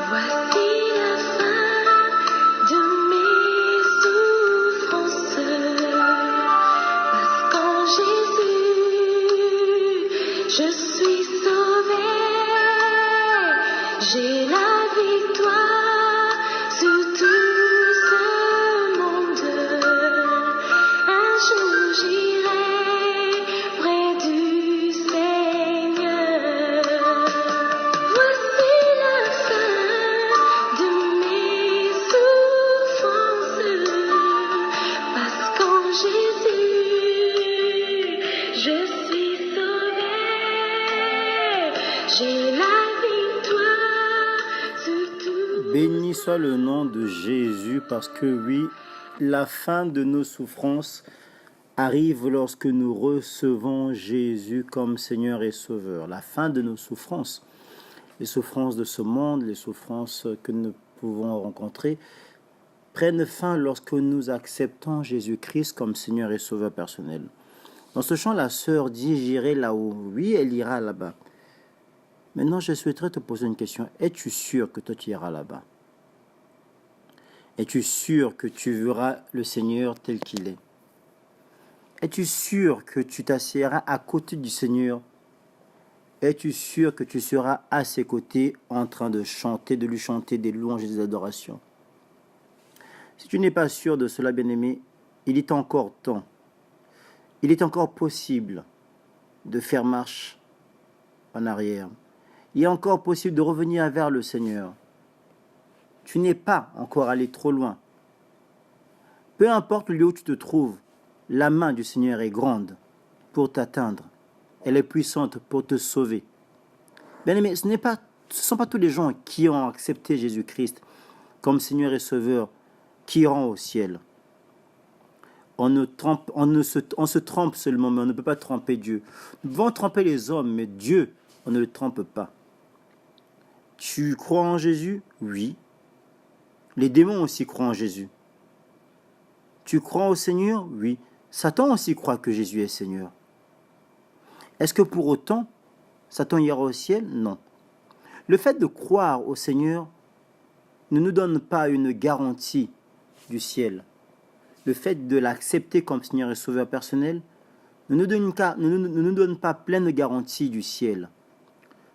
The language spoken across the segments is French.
Voici la fin de mes souffrances, parce qu'en Jésus, je suis sauvée. J'ai la victoire sur tout ce monde. Un jour j'irai près du Seigneur. Voici la fin de mes souffrances, parce qu'en Jésus, je suis sauvée. J'ai la victoire sur tout. Béni soit le nom de Jésus, parce que oui, la fin de nos souffrances arrive lorsque nous recevons Jésus comme Seigneur et Sauveur. La fin de nos souffrances, les souffrances de ce monde, les souffrances que nous pouvons rencontrer, prennent fin lorsque nous acceptons Jésus-Christ comme Seigneur et Sauveur personnel. Dans ce chant, la sœur dit « J'irai là-haut ». Oui, elle ira là-bas. Maintenant, je souhaiterais te poser une question. Es-tu sûr que toi, tu iras là-bas? Es-tu sûr que tu verras le Seigneur tel qu'il est? Es-tu sûr que tu t'assieras à côté du Seigneur? Es-tu sûr que tu seras à ses côtés en train de chanter, de lui chanter des louanges et des adorations? Si tu n'es pas sûr de cela, bien-aimé, il est encore temps. Il est encore possible de faire marche en arrière. Il est encore possible de revenir vers le Seigneur. Tu n'es pas encore allé trop loin. Peu importe le lieu où tu te trouves, la main du Seigneur est grande pour t'atteindre. Elle est puissante pour te sauver. Bien-aimé, ce ne sont pas tous les gens qui ont accepté Jésus-Christ comme Seigneur et Sauveur qui iront au ciel. On se trompe seulement, mais on ne peut pas tromper Dieu. Nous pouvons tromper les hommes, mais Dieu, on ne le trompe pas. Tu crois en Jésus? Oui. Les démons aussi croient en Jésus. Tu crois au Seigneur? Oui. Satan aussi croit que Jésus est Seigneur. Est-ce que pour autant, Satan ira au ciel? Non. Le fait de croire au Seigneur ne nous donne pas une garantie du ciel. Le fait de l'accepter comme Seigneur et Sauveur personnel ne nous donne pas pleine garantie du ciel.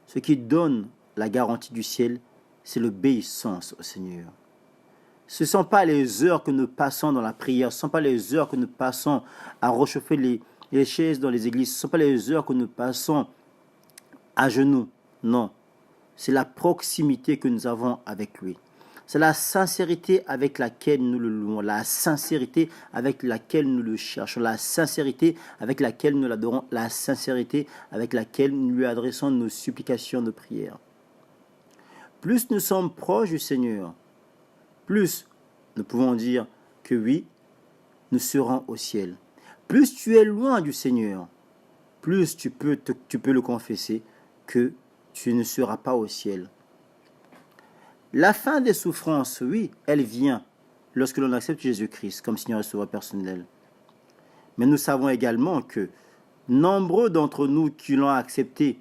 Ce qui donne la garantie du ciel, c'est l'obéissance au Seigneur. Ce ne sont pas les heures que nous passons dans la prière, ce ne sont pas les heures que nous passons à réchauffer les chaises dans les églises, ce ne sont pas les heures que nous passons à genoux. Non, c'est la proximité que nous avons avec lui. C'est la sincérité avec laquelle nous le louons, la sincérité avec laquelle nous le cherchons, la sincérité avec laquelle nous l'adorons, la sincérité avec laquelle nous lui adressons nos supplications de prière. Plus nous sommes proches du Seigneur, plus nous pouvons dire que oui, nous serons au ciel. Plus tu es loin du Seigneur, plus tu peux le confesser que tu ne seras pas au ciel. La fin des souffrances, oui, elle vient lorsque l'on accepte Jésus-Christ comme Seigneur et Sauveur personnel. Mais nous savons également que nombreux d'entre nous qui l'ont accepté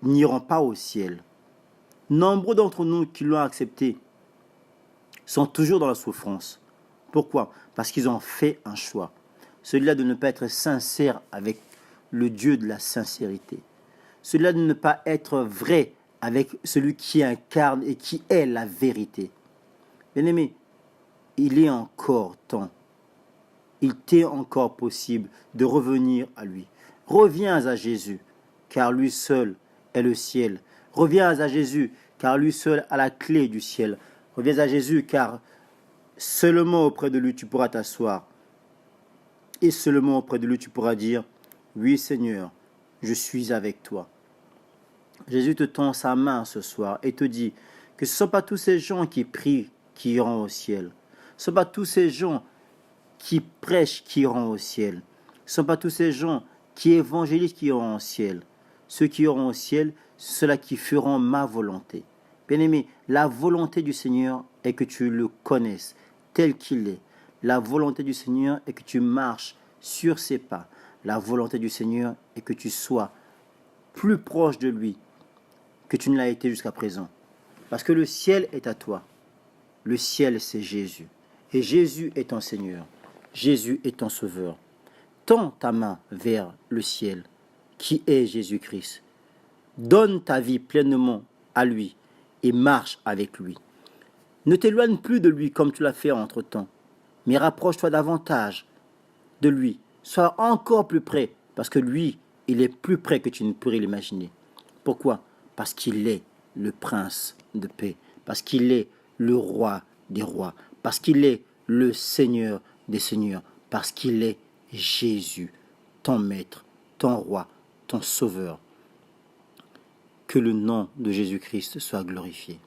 n'iront pas au ciel. Nombreux d'entre nous qui l'ont accepté sont toujours dans la souffrance. Pourquoi? Parce qu'ils ont fait un choix. Celui-là de ne pas être sincère avec le Dieu de la sincérité. Celui-là de ne pas être vrai avec celui qui incarne et qui est la vérité. Bien-aimé, il est encore temps. Il t'est encore possible de revenir à lui. Reviens à Jésus, car lui seul est le ciel. Reviens à Jésus, car lui seul a la clé du ciel. Reviens à Jésus, car seulement auprès de lui tu pourras t'asseoir. Et seulement auprès de lui tu pourras dire, oui Seigneur, je suis avec toi. Jésus te tend sa main ce soir et te dit que ce ne sont pas tous ces gens qui prient qui iront au ciel. Ce ne sont pas tous ces gens qui prêchent qui iront au ciel. Ce ne sont pas tous ces gens qui évangélisent qui iront au ciel. Ceux qui iront au ciel, ceux-là qui feront ma volonté. Bien-aimé, la volonté du Seigneur est que tu le connaisses tel qu'il est. La volonté du Seigneur est que tu marches sur ses pas. La volonté du Seigneur est que tu sois plus proche de lui que tu ne l'as été jusqu'à présent. Parce que le ciel est à toi. Le ciel, c'est Jésus. Et Jésus est ton Seigneur. Jésus est ton Sauveur. Tends ta main vers le ciel, qui est Jésus-Christ. Donne ta vie pleinement à lui et marche avec lui. Ne t'éloigne plus de lui comme tu l'as fait entre-temps, mais rapproche-toi davantage de lui. Sois encore plus près, parce que lui, il est plus près que tu ne pourrais l'imaginer. Pourquoi? Parce qu'il est le prince de paix, parce qu'il est le roi des rois, parce qu'il est le Seigneur des seigneurs, parce qu'il est Jésus, ton maître, ton roi, ton sauveur. Que le nom de Jésus-Christ soit glorifié.